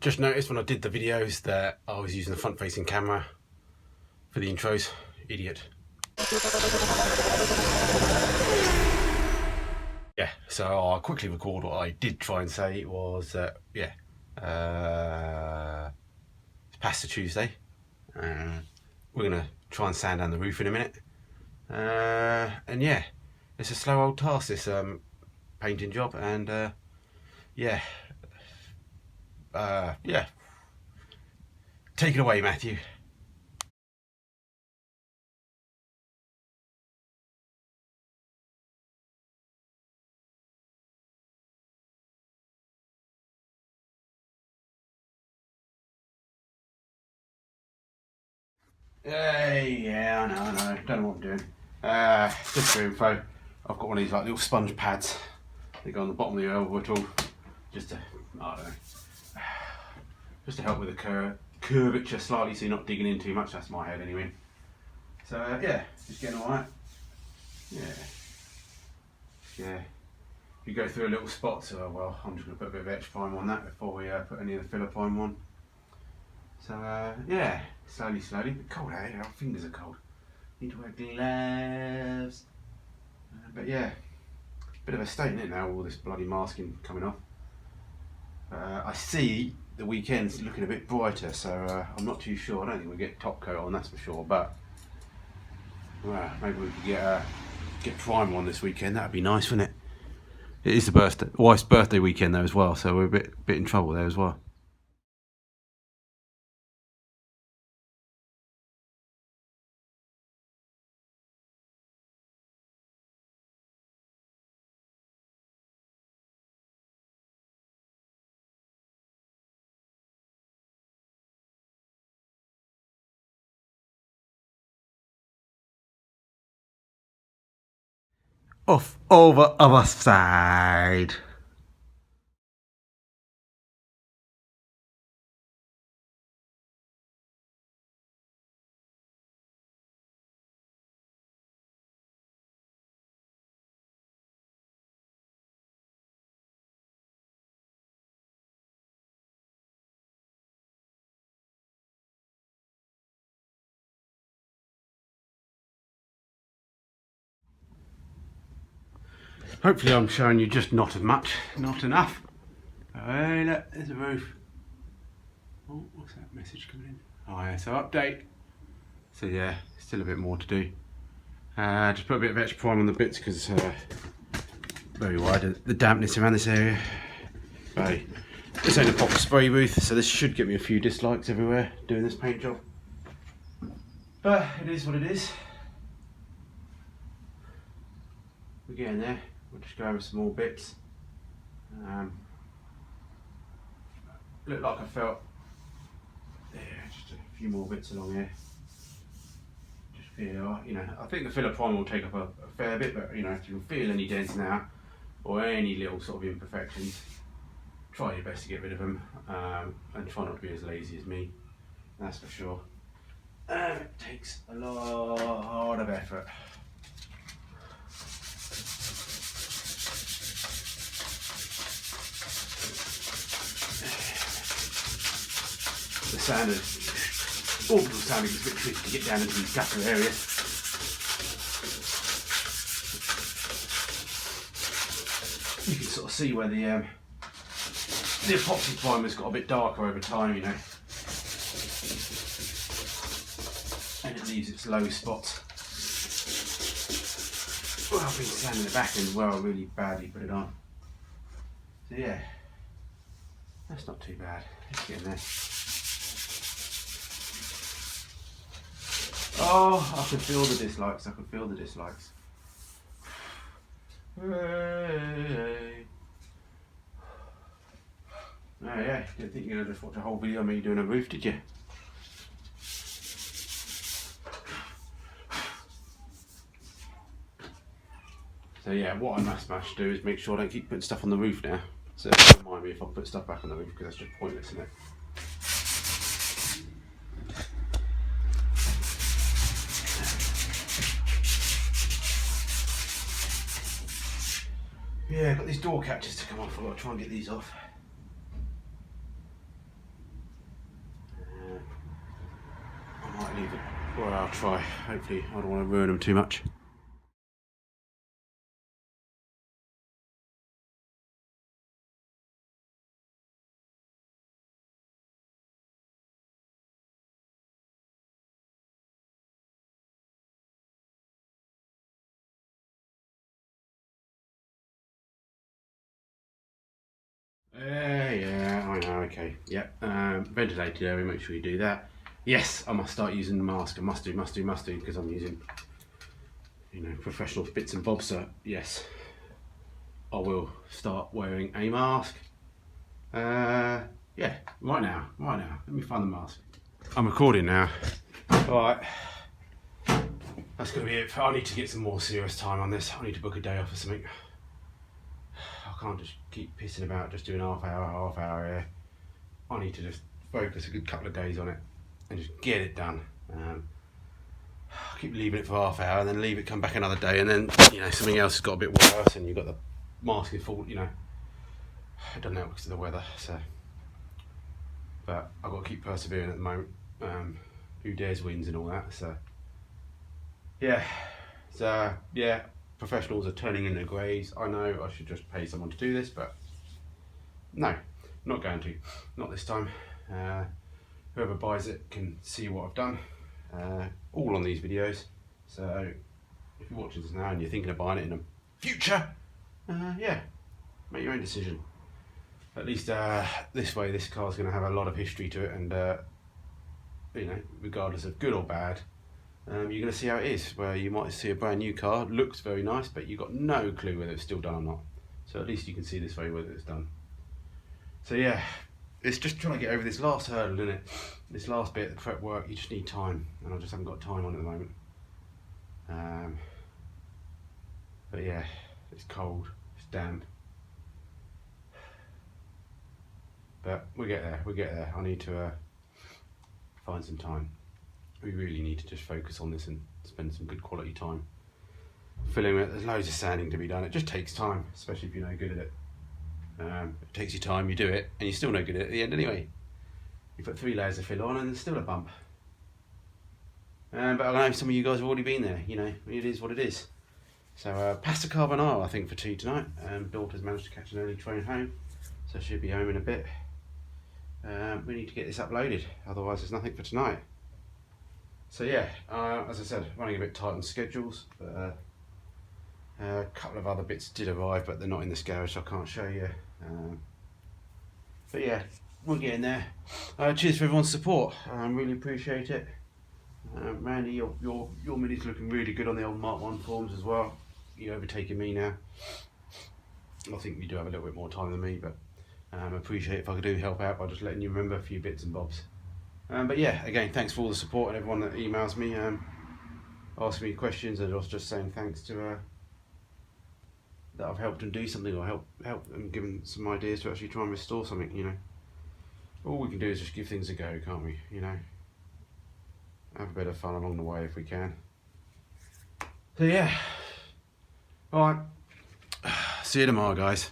Just noticed when I did the videos that I was using the front-facing camera for the intros. Idiot. Yeah, so I'll quickly record what I did try and say. It was, it's past the Tuesday. We're going to try and sand down the roof in a minute. And yeah, it's a slow old task, this painting job. And yeah. Take it away, Matthew. Hey, yeah, I know. Don't know what I'm doing. Just for info, I've got one of these like little sponge pads. They go on the bottom of the elbow tool, just to, I don't know, just to help with the curvature slightly, so you're not digging in too much. That's my head anyway. So yeah, just getting all right. Yeah. If you go through a little spot, so well, I'm just going to put a bit of etch prime on that before we put any of the filler prime on. So yeah, slowly, but cold out here, our fingers are cold. Need to wear gloves. But yeah, bit of a state in it now, all this bloody masking coming off. I see the weekend's looking a bit brighter, so I'm not too sure. I don't think we'll get top coat on, that's for sure, but maybe we could get prime on this weekend. That'd be nice, wouldn't it? It is the wife's birthday weekend though as well, so we're a bit in trouble there as well. Off over other side. Hopefully I'm showing you just not as much, not enough. Hey, look, there's a roof. Oh, what's that message coming in? Oh yeah, so update. So yeah, still a bit more to do. Just put a bit of extra prime on the bits because it's very wide, the dampness around this area. But this ain't a proper spray booth, so this should give me a few dislikes everywhere doing this paint job. But it is what it is. We're getting there. We'll just go over some more bits. Looked like I felt, yeah, just a few more bits along here. Just feel, you know, I think the filler primer will take up a fair bit, but you know, if you feel any dents now or any little sort of imperfections, try your best to get rid of them, and try not to be as lazy as me. That's for sure. It takes a lot of effort. The sand is, orbital sanding is a bit tricky to get down into these gutter areas. You can sort of see where the epoxy primer's got a bit darker over time, you know, and it leaves its low spots. Well, I've been sanding the back end as well, really badly put it on. So yeah, that's not too bad. It's getting there. Oh, I can feel the dislikes. Hey. Oh yeah, didn't think you were going to just watch a whole video of me doing a roof, did you? So yeah, what I must do is make sure I don't keep putting stuff on the roof now. So don't mind me if I put stuff back on the roof, because that's just pointless, isn't it? Yeah, I've got these door catches to come off. I've got to try and get these off. Well, I'll try. Hopefully I don't want to ruin them too much. Yeah, I know, okay. Yep, ventilated area, make sure you do that. Yes, I must start using the mask. I must do, because I'm using, you know, professional bits and bobs, so yes, I will start wearing a mask. Yeah, right now. Let me find the mask. I'm recording now. Alright, that's going to be it. I need to get some more serious time on this. I need to book a day off or something. I can't just keep pissing about just doing half hour here. I need to just focus a good couple of days on it and just get it done. I keep leaving it for half hour and then leave it, come back another day, and then, you know, something else has got a bit worse and you've got the mask in full, you know. It doesn't help because of the weather, so. But I've got to keep persevering at the moment. Who dares wins and all that, so. Yeah, so, yeah, professionals are turning in their graves. I know I should just pay someone to do this, but no, not going to. Not this time. Whoever buys it can see what I've done, all on these videos. So if you're watching this now and you're thinking of buying it in the future, yeah, make your own decision. At least this way, this car's going to have a lot of history to it, and you know, regardless of good or bad, you're going to see how it is. Where you might see a brand new car, looks very nice, but you've got no clue whether it's still done or not. So at least you can see this way whether it's done. So yeah, it's just trying to get over this last hurdle, isn't it? This last bit, the prep work, you just need time, and I just haven't got time on it at the moment. But yeah, it's cold, it's damp. But we'll get there, I need to find some time. We really need to just focus on this and spend some good quality time filling it. There's loads of sanding to be done. It just takes time, especially if you're no good at it. It takes you time, you do it, and you're still no good at it at the end anyway. You put 3 layers of fill on and there's still a bump. But I know some of you guys have already been there, you know, it is what it is. So pasta carbonara I think for tea tonight. Daughter's managed to catch an early train home, so she'll be home in a bit. We need to get this uploaded, otherwise there's nothing for tonight. So yeah, as I said, running a bit tight on schedules, but a couple of other bits did arrive, but they're not in this garage, so I can't show you. But yeah, we're getting there. Cheers for everyone's support. Really appreciate it. Randy, your mini's looking really good on the old Mk1 forms as well. You're overtaking me now. I think you do have a little bit more time than me, but appreciate if I could do help out by just letting you remember a few bits and bobs. But yeah, again, thanks for all the support and everyone that emails me, asking me questions, and also just saying thanks to that I've helped them do something, or help them give them some ideas to actually try and restore something. You know, all we can do is just give things a go, can't we? You know, have a bit of fun along the way if we can. So yeah, all right. See you tomorrow, guys.